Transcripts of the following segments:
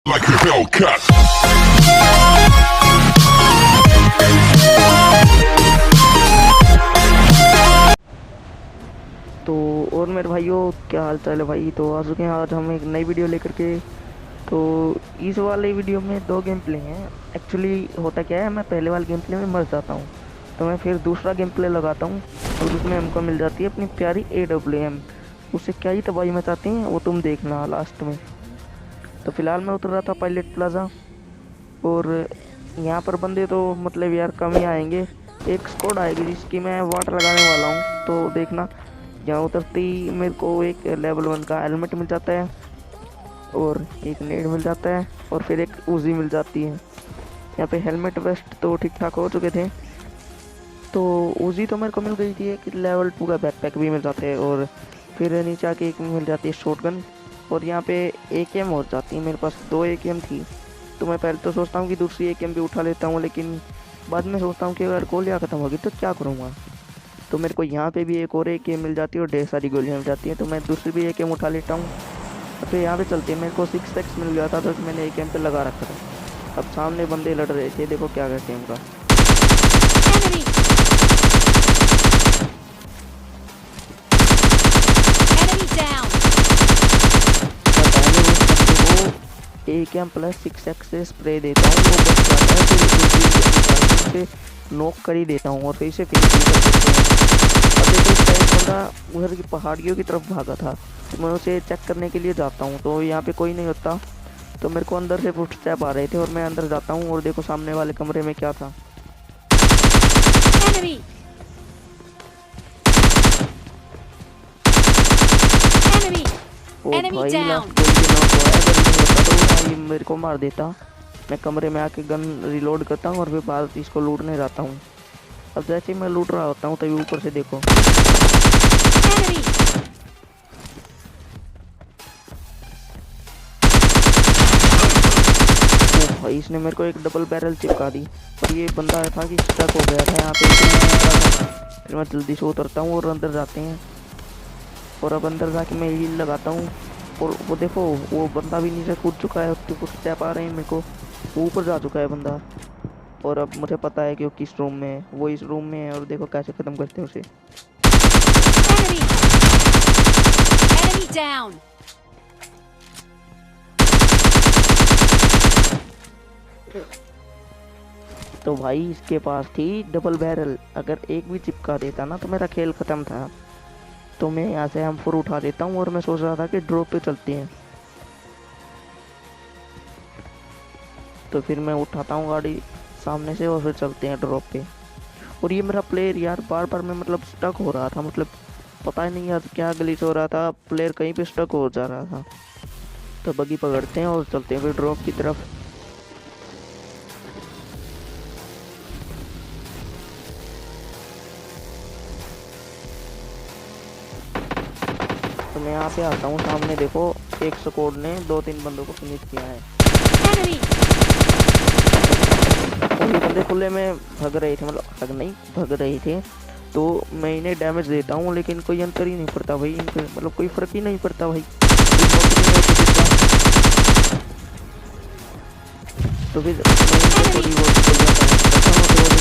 like a Hellcat. तो और मेरे भाइयों, क्या हाल चाल है भाई। तो आ चुके हैं आज हम एक नई वीडियो लेकर के। तो इस वाले वीडियो में दो गेम प्ले हैं। एक्चुअली होता क्या है, मैं पहले वाले गेम प्ले में मर जाता हूँ, तो मैं फिर दूसरा गेम प्ले लगाता हूँ और उसमें हमको मिल जाती है अपनी प्यारी AWM। उससे क्या ही तबाही मचाती हैं वो तुम देखना लास्ट में। तो फिलहाल मैं उतर रहा था पायलट प्लाजा, और यहाँ पर बंदे तो मतलब यार कम ही आएंगे। एक स्क्वाड आएगी जिसकी मैं वाट लगाने वाला हूँ, तो देखना। यहाँ उतरते ही मेरे को एक लेवल 1 का हेलमेट मिल जाता है, और एक नेड मिल जाता है, और फिर एक उजी मिल जाती है। यहाँ पे हेलमेट वेस्ट तो ठीक ठाक हो चुके थे। तो उजी तो मेरे को मिल गई थी, एक लेवल 2 का बैकपैक भी मिल जाता है, और फिर नीचे आके एक मिल जाती है शॉटगन। और यहाँ पे AKM हो जाती है, मेरे पास 2 AKM थी। तो मैं पहले तो सोचता हूँ कि दूसरी AKM भी उठा लेता हूँ, लेकिन बाद में सोचता हूँ कि अगर गोलियाँ ख़त्म होगी तो क्या करूँगा। तो मेरे को यहाँ पे भी एक और AKM मिल जाती है और ढेर सारी गोलियाँ मिल जाती हैं, तो मैं दूसरी भी AKM उठा लेता हूँ। तो यहाँ पे चलते हैं। मेरे को 6x मिल गया था, तो मैंने AKM पे लगा रखा था। अब सामने बंदे लड़ रहे थे, देखो क्या करते हैं उनका। Enemy down. AKM plus 6x से स्प्रे देता हूँ, वो बच जाता है। फिर दूसरी से नॉक कर ही देता हूँ और फिर से फिनिश भी कर देते हैं। अब देखो इसका एक बंदा उधर की पहाड़ियों की तरफ भागा था, तो मैं उसे चेक करने के लिए जाता हूँ। तो यहाँ पे कोई नहीं होता, तो मेरे को अंदर से फुटस्टेप आ रहे थे और मैं अंदर जाता हूँ, और देखो सामने वाले कमरे में क्या था। Enemy. Enemy. ओ Enemy भाई down. लास्ट गोल भी नॉक हुआ है। अगर नहीं होता तो भाई मेरे को मार देता। मैं कमरे में आके गन रिलोड करता हूँ और फिर बाद इसको लूटने जाता हूँ। अब जैसे ही मैं लूट रहा होता हूँ तभी ऊपर से देखो, Enemy. ओ भाई इसने मेरे को एक डबल बैरल चिपका दी। और ये बंदा था कि स्टक हो गया था यहाँ पे। फिर मैं जल्दी से उतरता हूँ और अंदर जाते हैं, और अब अंदर जाके मैं हील लगाता हूँ। और वो देखो वो बंदा भी नीचे कूद चुका है, उसके कुछ स्टेप आ रहे हैं मेरे को, वो ऊपर जा चुका है बंदा। और अब मुझे पता है कि वो किस रूम में है, वो इस रूम में है, और देखो कैसे ख़त्म करते हैं उसे। Enemy. Enemy down. तो भाई इसके पास थी डबल बैरल, अगर एक भी चिपका देता ना तो मेरा खेल ख़त्म था। तो मैं यहाँ से M4 उठा देता हूँ, और मैं सोच रहा था कि ड्रॉप पे चलते हैं। तो फिर मैं उठाता हूँ गाड़ी सामने से और फिर चलते हैं ड्रॉप पे। और ये मेरा प्लेयर यार बार बार में मतलब स्टक हो रहा था, मतलब पता ही नहीं यार क्या ग्लिच हो रहा था, प्लेयर कहीं पे स्टक हो जा रहा था। तो बगी पकड़ते हैं और चलते हैं फिर ड्रॉप की तरफ। तो मैं यहाँ पे आता हूँ, सामने देखो एक स्क्वाड ने 2-3 बंदों को फिनिश किया है, Enemy. और ये बंदे खुले में भग रहे थे, मतलब भग रहे थे। तो मैं इन्हें डैमेज देता हूँ, लेकिन कोई अंतर ही नहीं पड़ता भाई इनके, मतलब कोई फ़र्क ही नहीं पड़ता भाई। तो फिर थोड़ी बहुत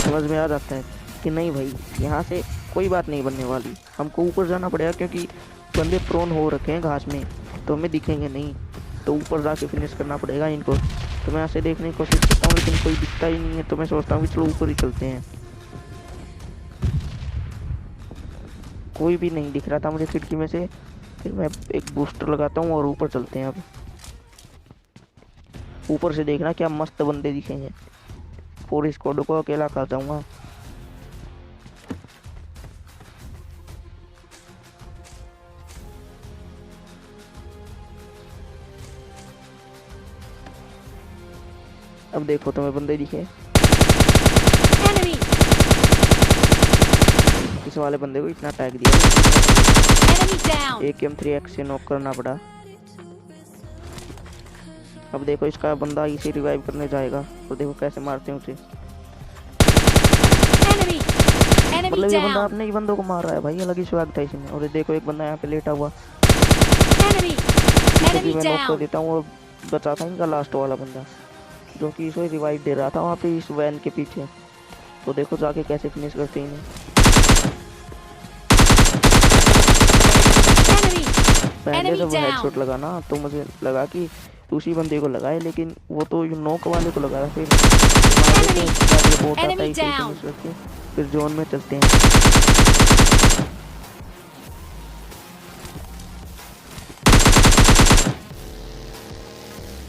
समझ में आ जाता है कि नहीं भाई यहाँ से कोई बात नहीं बनने वाली, हमको ऊपर जाना पड़ेगा, क्योंकि बंदे प्रोन हो रखे हैं घास में, तो हमें दिखेंगे नहीं। तो ऊपर जाके फिनिश करना पड़ेगा इनको। तो मैं ऐसे देखने की कोशिश करता हूँ, लेकिन कोई दिखता ही नहीं है। तो मैं सोचता हूँ कि चलो ऊपर ही चलते हैं। कोई भी नहीं दिख रहा था मुझे खिड़की में से। फिर मैं एक बूस्टर लगाता हूँ और ऊपर चलते हैं। अब ऊपर से देखना क्या मस्त बंदे दिखेंगे, पूरी स्क्वाड को अकेला खा जाऊंगा। अब देखो तुम्हें बंदे दिखे, Enemy. इस वाले बंदे को इतना टैग दिया, Enemy down. AKM 3x से नॉक करना पड़ा। अब देखो इसका बंदा इसे रिवाइव करने जाएगा, तो देखो कैसे मारते हैं उसे। Enemy. Enemy मतलब ये बंदा down. अपने ही बंदों को मार रहा है भाई, अलग ही स्वाग था इसमें। और ये देखो एक बंदा यहाँ पे लेटा हुआ, Enemy. इसे भी Enemy मैं नॉक कर down. देता हूँ। और बचा था इनका लास्ट वाला बंदा, जो कि इसे रिवाइव दे रहा था वहाँ पे इस वैन के पीछे। तो देखो जाके कैसे फिनिश करते हैं इन्हें। Enemy! पहले Enemy जब हेडशॉट down! लगा ना तो मुझे लगा कि उसी बंदे को लगाए, लेकिन वो तो नॉक वाले को लगा था। फिर बोट आता है, Enemy इसे down! फिनिश करके फिर जोन में चलते हैं।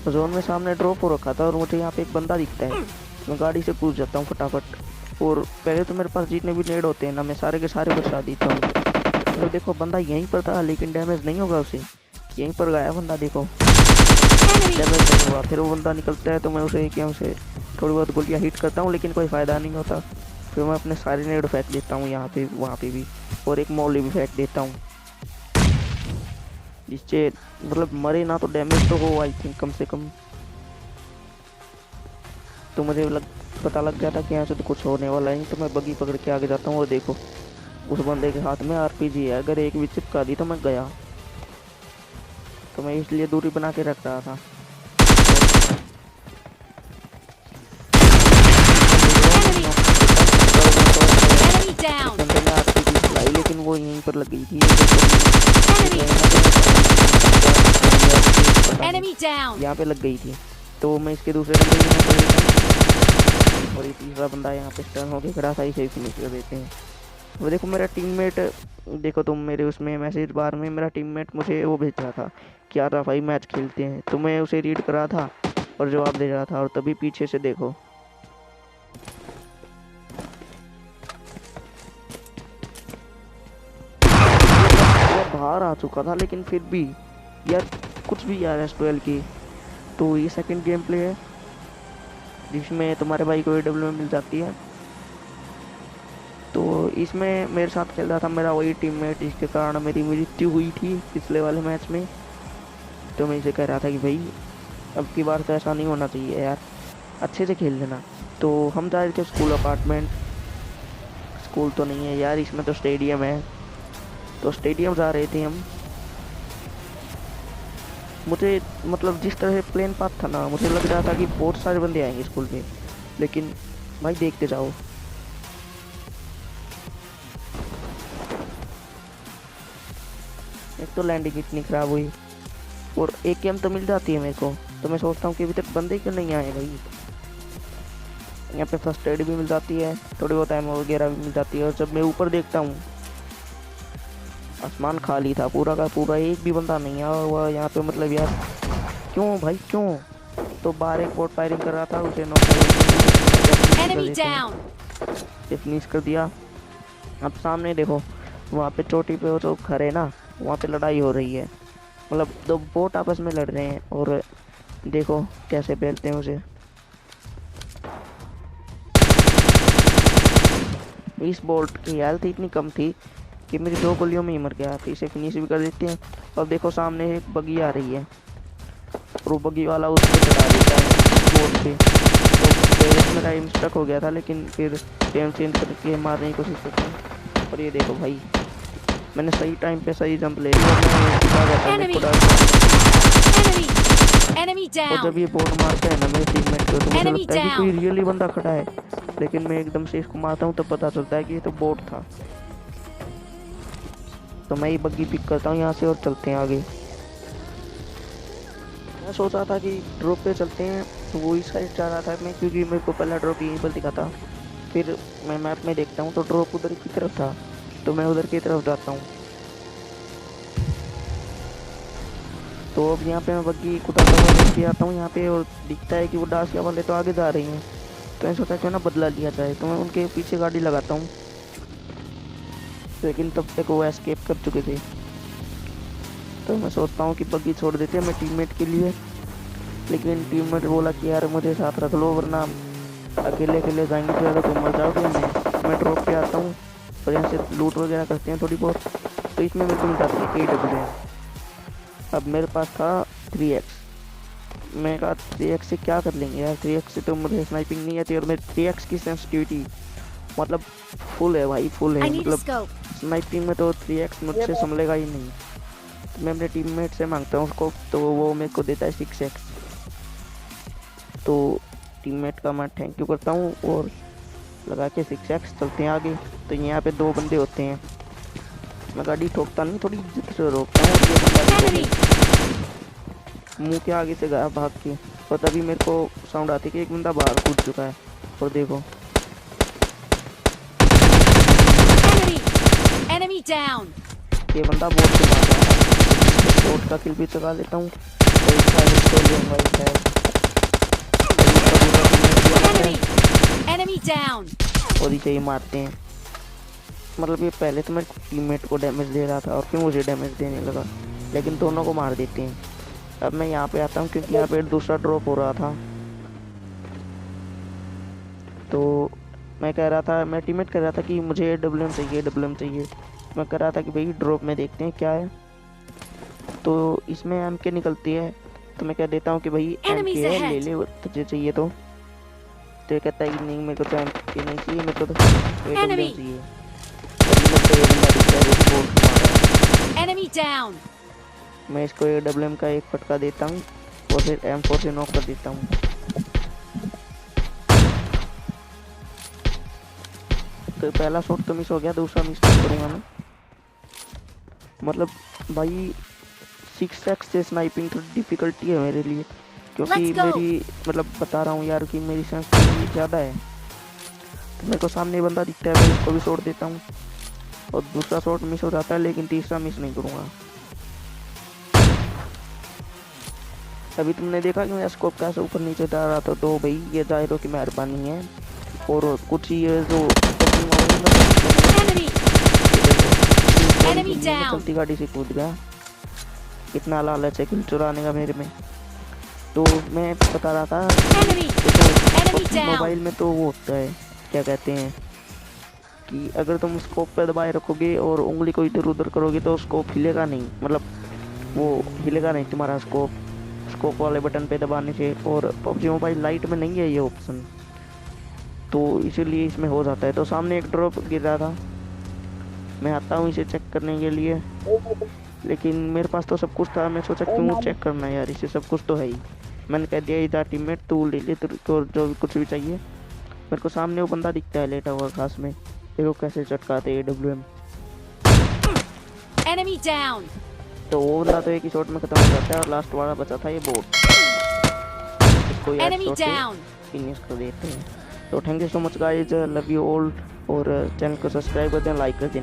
जोन में सामने ड्रॉप हो रखा था और मुझे यहाँ पे एक बंदा दिखता है। मैं गाड़ी से कूद जाता हूँ फटाफट, और पहले तो मेरे पास जितने भी नेड होते हैं ना मैं सारे के सारे बचा देता हूँ। तो देखो बंदा यहीं पर था, लेकिन डैमेज नहीं होगा उसे, यहीं पर गया बंदा, देखो डैमेज नहीं हुआ। फिर वो बंदा निकलता है तो मैं उसे क्या उसे थोड़ी बहुत गोलियाँ हिट करता हूँ, लेकिन कोई फ़ायदा नहीं होता। फिर मैं अपने सारे नेड फेंक देता हूँ यहाँ पे वहाँ पे भी, और एक मॉली भी फेंक देता हूँ, जिससे मतलब मरे ना तो डैमेज तो हो आई थिंक कम से कम। तो मुझे पता लग गया था कि यहाँ से तो कुछ होने वाला है, तो मैं बगी पकड़ के आगे जाता हूँ और देखो उस बंदे के हाथ में आरपीजी है। अगर एक भी चिपका दी तो मैं गया, तो मैं इसलिए दूरी बना के रख रहा था। Enemy down! बंदे ने आरपीजी चलाई, लेकिन वो यहीं पर लग गई थी। Enemy down! यहाँ पे लग गई थी, तो मैं इसके दूसरे बंदे को यहाँ पर लेता हूँ, और ये तीसरा बंदा यहाँ पे स्टन होके खड़ा था, इसे फिनिश कर देते हैं। वो देखो मेरा टीममेट, देखो तुम मेरे उसमें मैसेज बार में मेरा टीममेट मुझे वो भेज रहा था कि यार भाई मैच खेलते हैं, तो मैं उसे रीड कर रहा था और जवाब दे रहा था, और तभी पीछे से देखो बाहर आ चुका था, लेकिन फिर भी यार कुछ भी यार S12 की। तो ये सेकंड गेम प्ले है जिसमें तुम्हारे भाई को AW में मिल जाती है। तो इसमें मेरे साथ खेल रहा था मेरा वही टीममेट, जिसके कारण मेरी मृत्यु हुई थी पिछले वाले मैच में। तो मैं इसे कह रहा था कि भाई अब की बार तो ऐसा नहीं होना चाहिए यार, अच्छे से खेल लेना। तो हम जा रहे थे स्कूल अपार्टमेंट, स्कूल तो नहीं है यार इसमें तो स्टेडियम है, तो स्टेडियम जा रहे थे हम। मुझे मतलब जिस तरह से प्लेन पाथ था ना, मुझे लग रहा था कि बहुत सारे बंदे आएंगे स्कूल में, लेकिन भाई देखते जाओ। एक तो लैंडिंग इतनी ख़राब हुई, और एक गेम तो मिल जाती है मेरे को, तो मैं सोचता हूँ कि अभी तक बंदे क्यों नहीं आए भाई। यहाँ पे फर्स्ट एड भी मिल जाती है, थोड़ी बहुत एमो वगैरह भी मिल जाती है। और जब मैं ऊपर देखता हूँ आसमान खाली था पूरा का पूरा, एक भी बंदा नहीं आया हुआ यहाँ पे। मतलब यार क्यों भाई क्यों? तो बाहर एक बोट फायरिंग कर रहा था, उसे Enemy down! फिनिश कर दिया। अब सामने देखो वहाँ पे चोटी पे वो जो घर है ना, वहाँ पे लड़ाई हो रही है, मतलब दो बोट आपस में लड़ रहे हैं, और देखो कैसे पेलते हैं उसे। इस बोल्ट की हेल्थ इतनी कम थी कि मेरी 2 गोलियों में ही मर गया, तो इसे फिनिश भी कर देते हैं। अब देखो सामने एक बगी आ रही है, और वो बगी वाला उस पर चढ़ा देता है बोट पे। तो पहले मेरा एम स्टक हो गया था, लेकिन फिर एम चेंज करके मारने की कोशिश करते हैं। और ये देखो भाई मैंने सही टाइम पे सही जंप ले लिया, Enemy और down! जब ये बोट मारता है ना मेरे टीममेट को, तो मुझे लगता है कि कोई रियली बंदा खड़ा है, लेकिन मैं एकदम से इसको मारता हूँ तो पता चलता है कि ये तो बोट था। तो मैं ये बग्गी पिक करता हूँ यहाँ से और चलते हैं आगे। मैं सोच रहा था कि ड्रॉप पे चलते हैं, तो वो इस साइड जा रहा था मैं, क्योंकि मेरे को पहला ड्रॉप यहीं पर दिखा था। फिर मैं मैप में देखता हूँ तो ड्रॉप उधर की तरफ था, तो मैं उधर की तरफ जाता हूँ। तो अब यहाँ पे मैं बग्गी कुदाता हुआ लेके आता हूँ यहाँ पे, और दिखता है कि वो डासिया वाले तो आगे जा रही हैं। तो मैं सोचा क्यों ना बदला लिया जाए, तो मैं उनके पीछे गाड़ी लगाता हूँ, लेकिन तब तक वो एस्केप कर चुके थे। तो मैं सोचता हूँ कि बग्गी छोड़ देते हैं मैं टीममेट के लिए, लेकिन टीममेट बोला कि यार मुझे साथ रख लो, वरना अकेले अकेले जाएंगे तो ज़्यादा तुम मर जाओगे। मैं ड्रॉप पे आता हूँ और यहाँ से लूट वगैरह करते हैं थोड़ी बहुत। तो इसमें मेरे को मिल जाती है AW। अब मेरे पास था 3x, मैं कहा 3x से क्या कर लेंगे यार, 3x से तो मुझे स्नाइपिंग नहीं आती, और मेरे 3x की सेंसिटिविटी मतलब फुल है भाई, फुल है। मतलब स्नाइपिंग में तो 3x मुझसे संभलेगा ही नहीं। तो मैं अपने टीममेट से मांगता हूँ उसको, तो वो मेरे को देता है 6x। तो टीममेट का मैं थैंक यू करता हूँ और लगा के 6x चलते हैं आगे। तो यहाँ पे 2 बंदे होते हैं, मैं गाड़ी ठोकता नहीं, थोड़ी इज्जत से रोकता हूँ। और ये बंदा Enemy! मुंह के आगे से गया भाग के, और तभी मेरे को साउंड आती कि एक बंदा बाहर कूद चुका है। और देखो Enemy! Enemy down! ये बंदा बोट से मार रहा है, बोट का किल भी चुका लेता हूँ। तो इसका हिस्सा लूंगा इस टाइम। Enemy! Enemy down! और इसे ही मारते हैं। मतलब ये पहले तो मेरे टीममेट को डैमेज दे रहा था और फिर मुझे डैमेज देने लगा, लेकिन दोनों को मार देते हैं। अब मैं यहाँ पे आता हूँ क्योंकि यहाँ पे दूसरा ड्रॉप हो रहा था। तो मैं कह रहा था, मैं टीममेट कह रहा था कि मुझे डब्ल्यूएम चाहिए, डब्ल्यूएम चाहिए। मैं कह रहा था कि भाई ड्रॉप में देखते हैं क्या है। तो इसमें एम के निकलती है, तो मैं कह देता हूँ कि भाई एम के है, ले ले तुझे चाहिए तो ये कहता है कि नहीं मेरे को तो एम के नहीं चाहिए, मेरे को तो डब्ल्यूएम चाहिए। Enemy down! मैं इसको AWM का एक फटका देता हूँ और फिर M4 से नॉक कर देता हूँ। तो पहला शॉट तो मिस हो गया, दूसरा मिस नहीं करूँगा मैं। मतलब भाई 6x से स्नाइपिंग तो डिफिकल्टी है मेरे लिए, क्योंकि मेरी मतलब बता रहा हूँ यार कि मेरी सेंसिटिविटी ज़्यादा है। तो मेरे को सामने बंदा दिखता है, मैं इसको भी शॉट देता हूँ और दूसरा शॉट मिस हो जाता है, लेकिन तीसरा मिस नहीं करूँगा। अभी तुमने देखा कि मैं स्कोप कैसे ऊपर नीचे जा रहा था, तो भाई ये जायरों की मेहरबानी है। और कुछ ये जो चलती गाड़ी से कूद गया, कितना लालच है किल चुराने का मेरे में। तो मैं बता रहा था मोबाइल में तो वो होता है, क्या कहते हैं कि अगर तुम स्कोप पे दबाए रखोगे और उंगली को इधर उधर करोगे तो स्कोप हिलेगा नहीं, मतलब वो हिलेगा नहीं तुम्हारा स्कोप वाले बटन पे दबाने से। और पबजी मोबाइल लाइट में नहीं है ये ऑप्शन, तो इसीलिए इसमें हो जाता है। तो सामने एक ड्रॉप गिर रहा था, मैं आता हूँ इसे चेक करने के लिए, लेकिन मेरे पास तो सब कुछ था। मैं सोचा क्यों चेक करना यार, इसे सब कुछ तो है ही। मैंने कह दिया इधर टीममेट तू ले ले, तो जो भी कुछ भी चाहिए। मेरे को सामने वो बंदा दिखता है लेटा हुआ घास में, देखो कैसे चटकाते AWM। Enemy down! तो वो बंदा तो एक ही शॉट में खत्म हो जाता है और लास्ट वाला बचा था ये बोट, इसको यार शॉट से फिनिश कर देते हैं। तो thank you so much guys, love you all, और चैनल को सब्सक्राइब कर देना, लाइक कर देना।